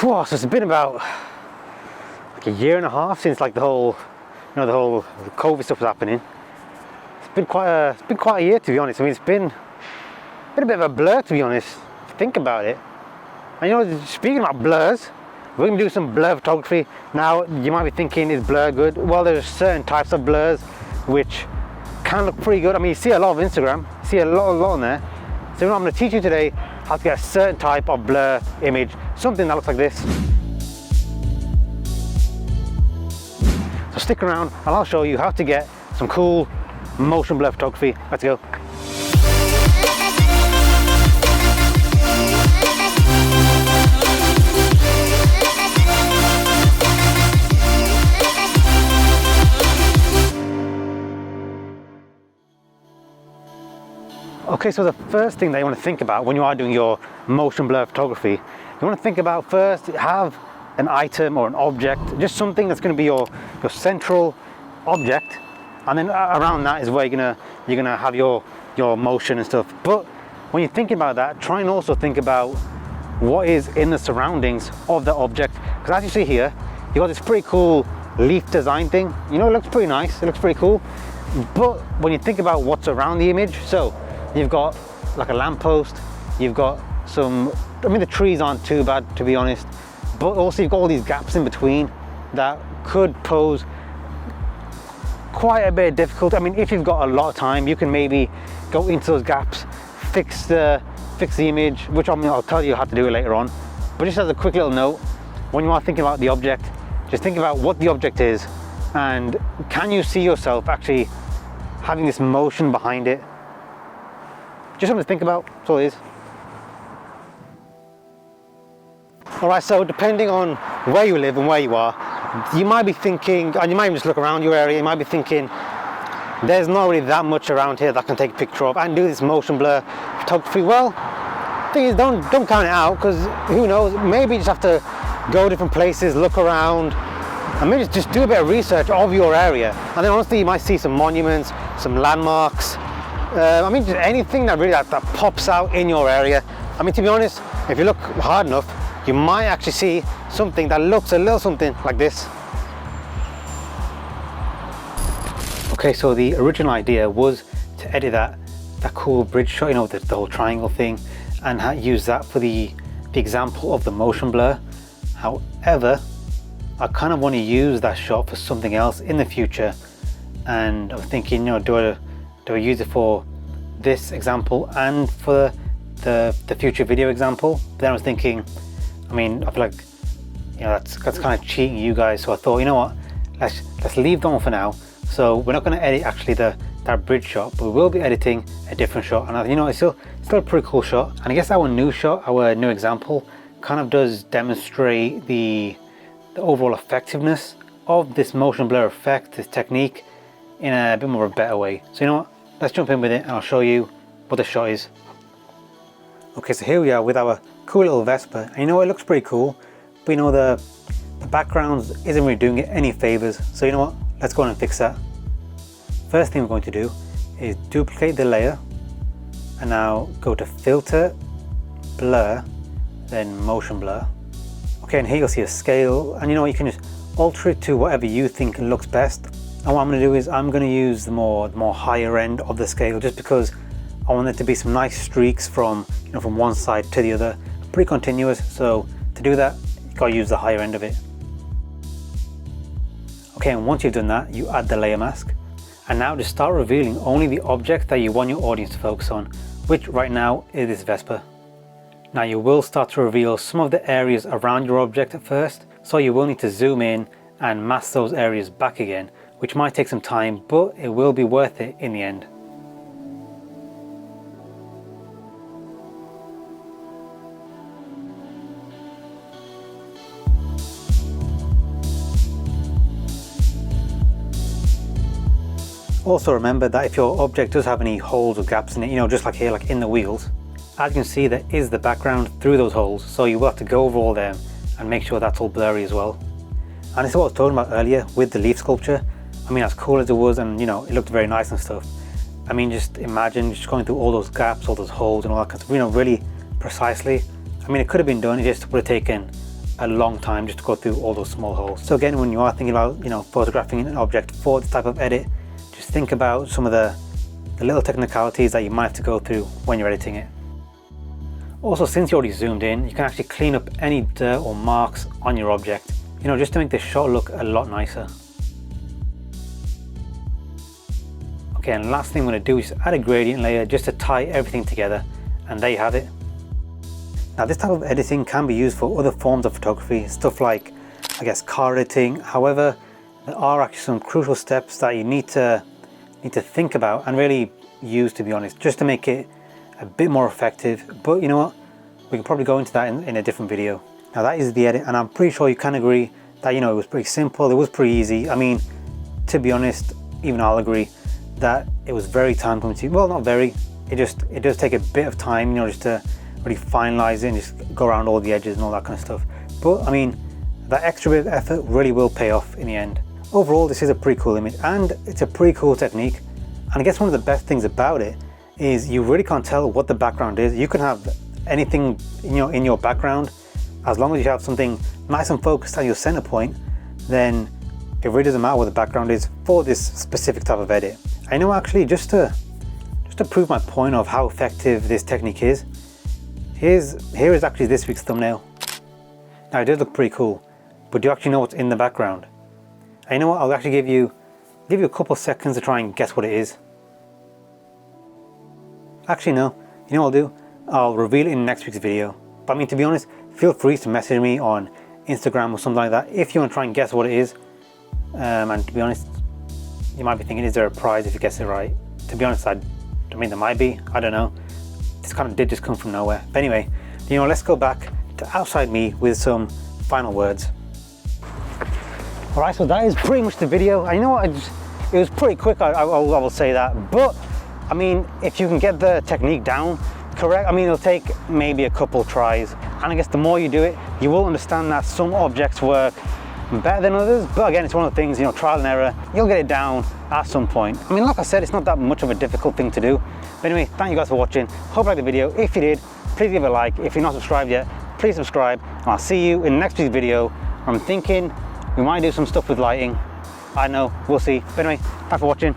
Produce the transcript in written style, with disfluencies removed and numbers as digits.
So it's been about like a year and a half since like the whole COVID stuff was happening. It's been quite a year, to be honest. I mean, it's been a bit of a blur, to be honest. If you think about it. And speaking about blurs, we're going to do some blur photography. Now, you might be thinking, is blur good? Well, there's certain types of blurs which can look pretty good. I mean, you see a lot of Instagram, you see a lot on there. So I'm going to teach you today how to get a certain type of blur image, something that looks like this. So stick around and I'll show you how to get some cool motion blur photography. Let's go. Okay, so the first thing that you want to think about when you are doing your motion blur photography, you want to think about first, have an item or an object, just something that's going to be your central object, and then around that is where you're gonna have your motion and stuff. But when you're thinking about that, try and also think about what is in the surroundings of the object. Because as you see here, you got this pretty cool leaf design thing. It looks pretty nice, it looks pretty cool. But when you think about what's around the image, so you've got like a lamppost, you've got the trees aren't too bad, to be honest, but also you've got all these gaps in between that could pose quite a bit of difficulty. I mean, if you've got a lot of time, you can maybe go into those gaps, fix the image, which I'll tell you how to do it later on. But just as a quick little note, when you are thinking about the object, just think about what the object is and can you see yourself actually having this motion behind it. Just something to think about, that's all it is. Alright, so depending on where you live and where you are, you might be thinking, and you might even just look around your area, you might be thinking, there's not really that much around here that I can take a picture of and do this motion blur photography. Well, the thing is, don't count it out, because who knows, maybe you just have to go different places, look around, and maybe just do a bit of research of your area. And then honestly, you might see some monuments, some landmarks, just anything that really that pops out in your area. I mean, to be honest, if you look hard enough, you might actually see something that looks a little something like this. Okay, so the original idea was to edit that cool bridge shot, the whole triangle thing, and use that for the example of the motion blur. However, I kind of want to use that shot for something else in the future, and I'm thinking, do I use it for this example and for the future video example? But then I was thinking, I feel like that's kind of cheating you guys. So I thought, you know what, let's leave that one for now. So we're not going to edit actually that bridge shot, but we will be editing a different shot. And it's still a pretty cool shot. And I guess our new shot, our new example, kind of does demonstrate the overall effectiveness of this motion blur effect, this technique, in a bit more of a better way. So you know what, let's jump in with it and I'll show you what the shot is. Okay, so here we are with our cool little Vespa, and it looks pretty cool, but the background isn't really doing it any favors. So you know what, let's go on and fix that. First thing we're going to do is duplicate the layer, and now go to filter, blur, then motion blur. Okay, and here you'll see a scale, and you can just alter it to whatever you think looks best. And what I'm going to do is I'm going to use the more higher end of the scale, just because I want there to be some nice streaks from from one side to the other, pretty continuous. So to do that, you got to use the higher end of it. Okay, and once you've done that, you add the layer mask, and now just start revealing only the object that you want your audience to focus on, which right now is this Vespa. Now you will start to reveal some of the areas around your object at first, so you will need to zoom in and mask those areas back again, which might take some time, but it will be worth it in the end. Also remember that if your object does have any holes or gaps in it, just like here, like in the wheels, as you can see, there is the background through those holes, so you will have to go over all them and make sure that's all blurry as well. And this is what I was talking about earlier with the leaf sculpture. As cool as it was, and it looked very nice and stuff, just imagine just going through all those gaps, all those holes and all that kind of stuff, really precisely. It could have been done, it just would have taken a long time just to go through all those small holes. So again, when you are thinking about, photographing an object for this type of edit, just think about some of the little technicalities that you might have to go through when you're editing it. Also, since you already zoomed in, you can actually clean up any dirt or marks on your object, just to make the shot look a lot nicer. Okay, and last thing I'm going to do is add a gradient layer just to tie everything together, and there you have it. Now this type of editing can be used for other forms of photography, stuff like, I guess, car editing. However, there are actually some crucial steps that you need to think about and really use, to be honest, just to make it a bit more effective. But you know what, we can probably go into that in a different video. Now that is the edit, and I'm pretty sure you can agree that, it was pretty simple, it was pretty easy. I mean, to be honest, even I'll agree that it was very time consuming. Well, not very, it does take a bit of time, just to really finalize it and just go around all the edges and all that kind of stuff. But I mean, that extra bit of effort really will pay off in the end. Overall, this is a pretty cool image, and it's a pretty cool technique. And I guess one of the best things about it is you really can't tell what the background is. You can have anything in your background, as long as you have something nice and focused at your center point, then it really doesn't matter what the background is for this specific type of edit. I know, actually, just to prove my point of how effective this technique is, here is actually this week's thumbnail. Now it does look pretty cool, but do you actually know what's in the background? And you know what, I'll actually give you a couple seconds to try and guess what it is. Actually no, you know what I'll do? I'll reveal it in next week's video. But I mean, to be honest, feel free to message me on Instagram or something like that if you want to try and guess what it is. And to be honest, you might be thinking, is there a prize if you guess it right? To be honest, I mean, there might be, I don't know. This kind of did just come from nowhere. But anyway, let's go back to outside me with some final words. All right, so that is pretty much the video. And you know what, it was pretty quick, I will say that. But I mean, if you can get the technique down correct, I mean, it'll take maybe a couple tries. And I guess the more you do it, you will understand that some objects work better than others. But again, it's one of the things, trial and error, you'll get it down at some point. I mean, like I said, it's not that much of a difficult thing to do. But anyway, thank you guys for watching. Hope you liked the video. If you did, please give it a like. If you're not subscribed yet, please subscribe. And I'll see you in next week's video. I'm thinking we might do some stuff with lighting. I don't know, we'll see. But anyway, thanks for watching.